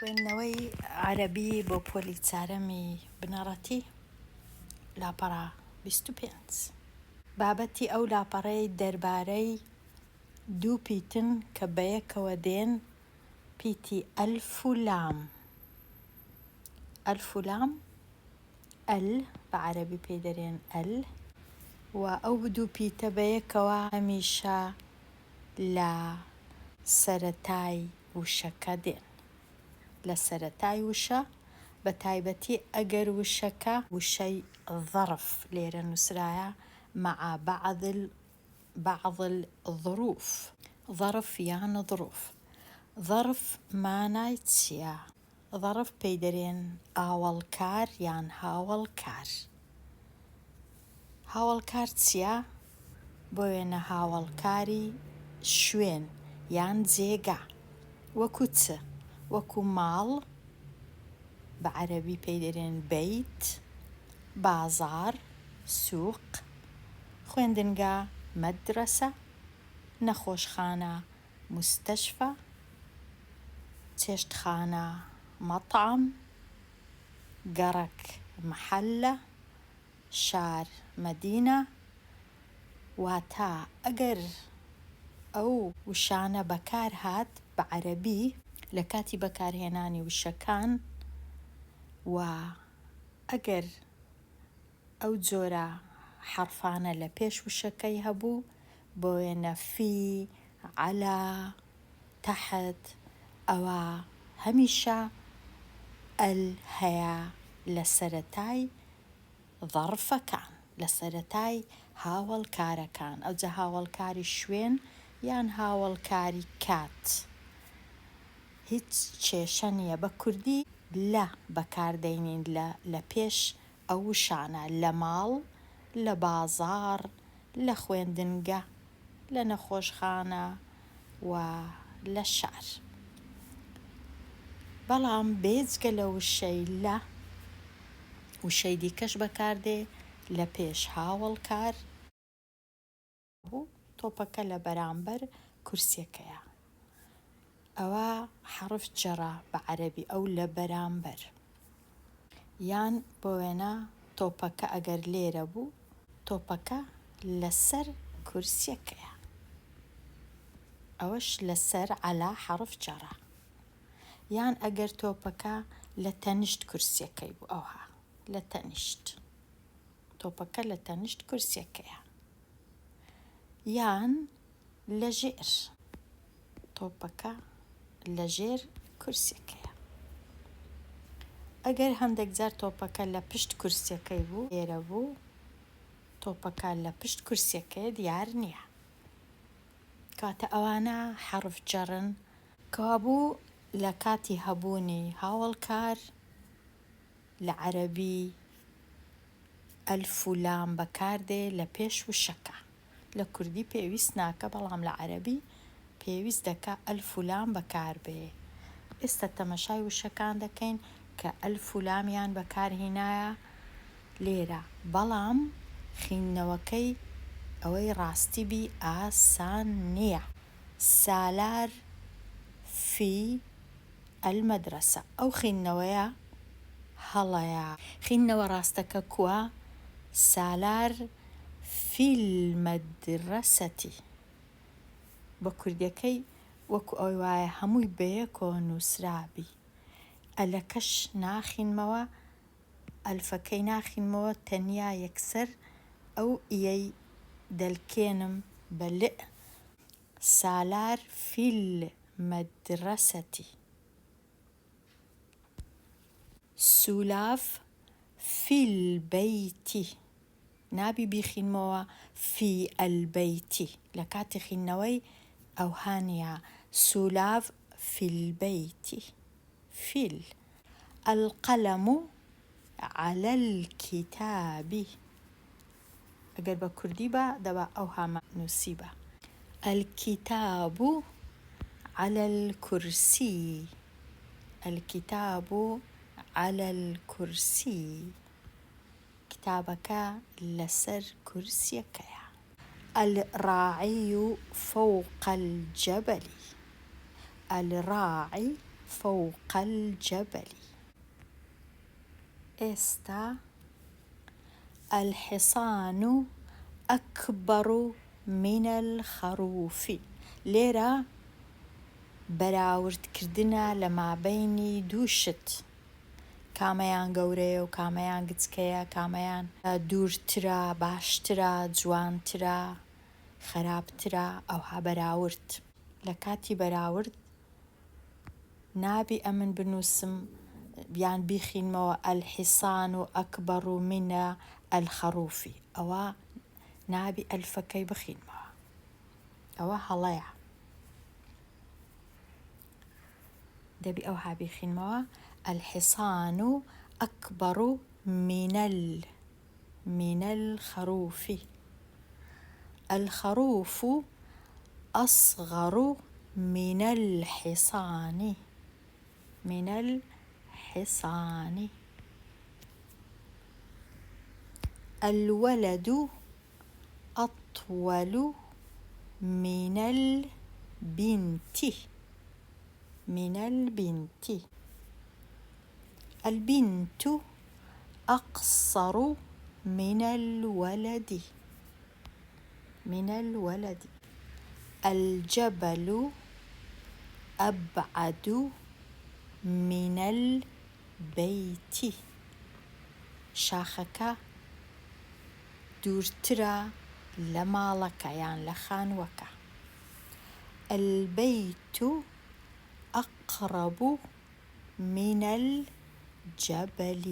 خوێندنەوەی عەرەبی بۆ پۆلی چارەمی بنەڕەتی لاپەڕە 25. بابەتی ئەو لاپەڕەی دەربارەی دوو پیتن کە بەیەکەوە دێن پیتی ئەلف و لام. ئەلف و لام ئەل بە عەرەبی پێی دەرێن ئەل، و ئەو دوو پیتە بەیەکەوە هەمیشە لە سەرەتای وشەکە دێن. لە سەرەتای وشە، بە تایبەتی ئەگەر وشەکە وشەی ظەرف لێرە نووسرایە مع بعض الظروف. ظەرف یان ظروف. ظەرف مانای چییە؟ ظەرف پێی دەرێن ئاوەڵکار یان هاوڵکار. هاوڵکار چییە؟ بۆ وێنە هاوڵکاری شوێن یان جێگا، وەکو چ؟ وەکو ماڵ بە عەرەبی پێی دەرێن بەیت، بازار، سووق، خوێندنگە مەدرەسە، نەخۆشخانە مستەشفە، چێشتخانە مەطعەم، گەڕەک مەحەلە، شار مەدینە. واتە ئەگەر ئەو وشانە بەکار هات بە عەرەبی لە کاتی بەکارهێنانی وشەکان، و ئەگەر ئەو جۆرە حەرفانە لە پێش وشەکەی هەبوو بۆ وێنە فی، عەلا، تەحت، ئەوە هەمیشە ئەل هەیە لە سەرەتای ظەرفەکان، لە سەرەتای هاوڵکارەکان. ئەوجا هاوڵکاری شوێن یان هاوڵکاری کات. هیچ کێشە نییە، بە کوردی لە بەکاردێنین لە پێش ئەو وشانە، لە ماڵ، لە بازار، لە خوێندنگە، لە نەخۆشخانە و لە شار. بەڵام بێجگە لە وشەی لە، وشەی دیکەش بەکاردێ لە پێش هاوڵکار. تۆپەکە لە بەرامبەر کورسیەکەیە، ئەوە حەرف جەرە بە عەرەبی، ئەو لە بەرامبەر. یان بۆ وێنە تۆپەکە ئەگەر لێرە بوو، تۆپەکە لەسەر کورسیەکەیە، ئەوەش لەسەر عەلا حەرف جەرە. یان ئەگەر تۆپەکە لە تەنیشت کورسیەکەی بوو، ئەوها لە تەنیشت، تۆپەکە لە تەنیشت کورسیەکەیە. یان لە ژێر، تۆپەکە لە ژێر کورسیەکەیە. ئەگەر هەندێک جار تۆپەکە لە پشت کورسیەکەی بوو، لێرە بوو، تۆپەکە لە پشت کورسیەکەی دیار نییە، کاتە ئەوانە حەرف جەرن. کەوابوو لە کاتی هەبوونی هاوڵکار لە عەرەبی ئەلف و لام بەکاردێ لە پێش وشەکە. لە کوردی پێویست ناکە، بەڵام لە عەرەبی پێویست دەکا ئەلف و لام بەکاربێ. ئێستا تەمەشای وشەکان دەکەین کە ئەلف و لامیان بەکارهێنایە لێرە، بەڵام خوێندنەوەکەی ئەوەی ڕاستی بی ئاسان نییە. سالار فی ئەلمەدرەسە، ئەو خوێندنەوەیە هەڵەیە. خوێندنەوە ڕاستەکە کووە؟ سالار فی المەدرەسەتی. بە کوردیەکەی وەکو ئەوی وایە هەمووی بەیەکەوە نووسرابی، ئەلەکەش ناخینمەوە، ئەلفەکەی ناخینمەوە، تەنیا یەکسەر ئەو ئیەی دەلکێنم بە لێ. سالار فی المەدرەسەتی. سولاف فی البەیتی، نابی بیخینمەوە فی ئەلبەیتی، لە کاتی خوێندنەوەی ئەوهانیە. سولاف فی البەیتی. فیل. القەلەم عەلە الکیتاب، ئەگەر بە کوردی بە دەبا ئەوهامە نووسی بە. الکیتاب عەلە الکورسی. الکیتاب عەلە الکورسی، کتابەکە لەسەر کورسیەکەیە. الراعی فوق الجەبەل. الراعی فوق الجبل. ئێستا الحصان أكبر من الخروف. لێرە بەراوردکردنە لە مابەینی دوو شت، کامەیان گەورەیە و کامەیان گچکەیە، کامەیان دوورترە، باشترە، جوانترە، خراپترە، ئەوها بەراورد. لە کاتی بەراورد نابی ئەمن بنووسم بیان بیخینمەوە الحصان أكبر من الخروف، ئەوە نابی ئەلفەکەی بخینمەوە، ئەوە هەڵەیە، دەبی ئەوها بیخینمەوە الحصان أكبر من الخروف. الخروف أصغر من الحصان. الولد أطول من البنت. البنت أقصر من الولد. الجبل أبعد من البيت. شاخەکە دوورترە لە ماڵەکە یان لە خانووەکە. البيت أقرب من الجبل.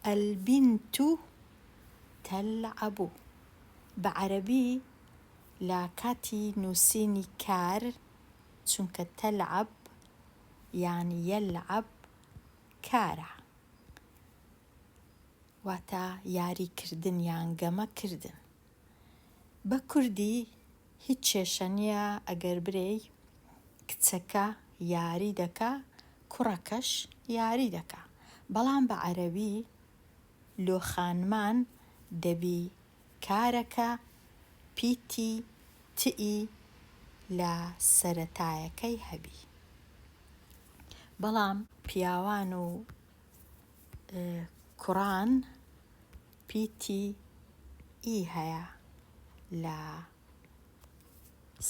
البنت تلعب. بعربي لا كاتي نووسینی کار، چونکە تەلعب يعني يلعب کارە، واتە یاریکردن یان گەمەکردن. بە کوردی هیچ کێشە نییە ئەگەر برێی کچەکە یاری دەکا، کوڕەکەش یاری دەکا، بەڵام بە عەرەبی لۆخانمان دەبی کارەکە پیتی تئی لە سەرەتایەکەی هەبی، بەڵام پیاوان و کوڕان پیتی ئی هەیە لە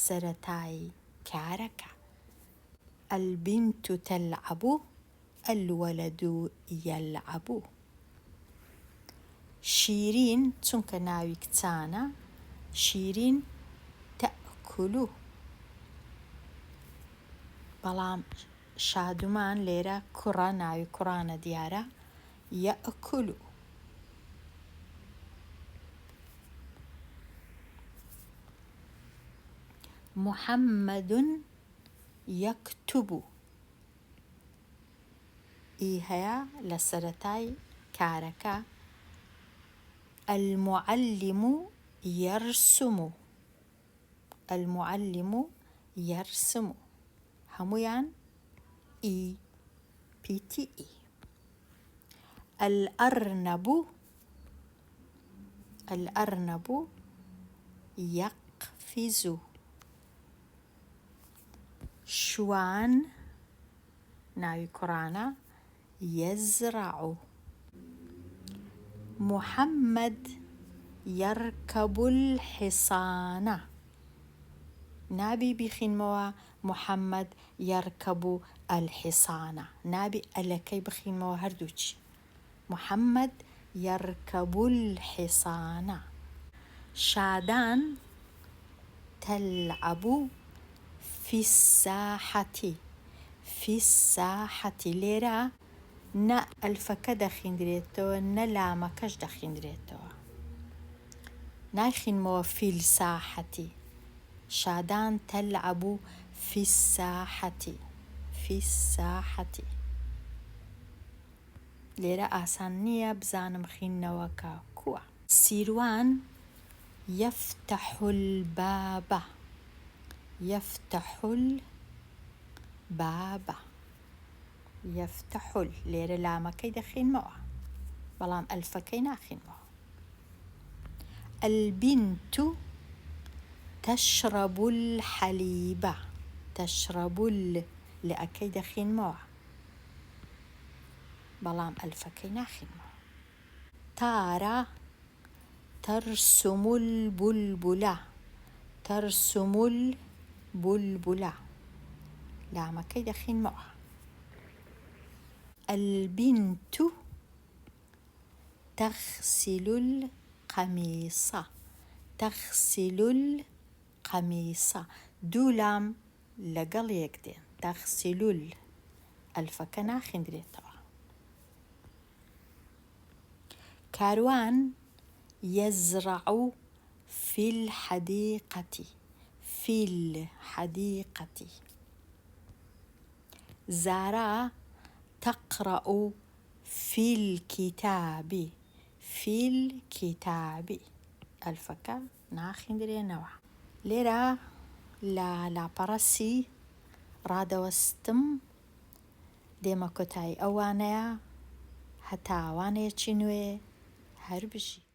سەرەتای کارەکە. البنت تلعب الولد يلعب. شیرین چونکە ناوی کچانە، شیرین تأكل، بەڵام شادومان لێرە کوڕە، ناوی کوڕانە دیارە، يأكل. محمد يكتب. ئی هەیە لە سەرەتای کارەکە. المعلم يرسم. هەمویان ئی، پیتی ئی. الأرنب يقفز. شوان ناوی کوڕانە، يزرع. محمد يركب الحصان. نابی بیخینمەوە محەممەد يركب الحصان، نابی ئەلەکەی بخینمەوە هەردووچی. محەممەد يركب الحصان. شادان تلعب في الساحة. لێرە نە ئەلفەکە دەخیندرێتەوە نە لامەکەش دەخیندرێتەوە، ناخینمەوە في الساحة. شادان تلعب في الساحة. لێرە ئاسان نییە بزانم خیننەوەکە کووە. سیروان يفتح الباب. لێرە لامەکەی دەخینمەوە، بەڵام ئەلفەکەی ناخینمەوە. البنت تشرب الحليب. لە ئەکەی دەخینمەوە، بەڵام ئەلفەکەی ناخینمەوە. تارە تەرسم البلبلە، تەرسم البلبلە، لامەکەی دەخینمەوە. البنت تغسل القميص، تغسل القميص، دوو لام لەگەڵ یەک دێن، تغسل ئەلفەکە ناخیندرێتەوە. كاروان يزرع في الحديقة، في الحديقة. زارا تقرأ في الكتاب، في الكتاب، ئەلفەکە ناخیندرێنەوە. لێرە لە لاپەڕەسی ڕادەوەستم دێمە کۆتایی ئەو وانەیە هەتا وانەیەکی نوێ هەر بژی.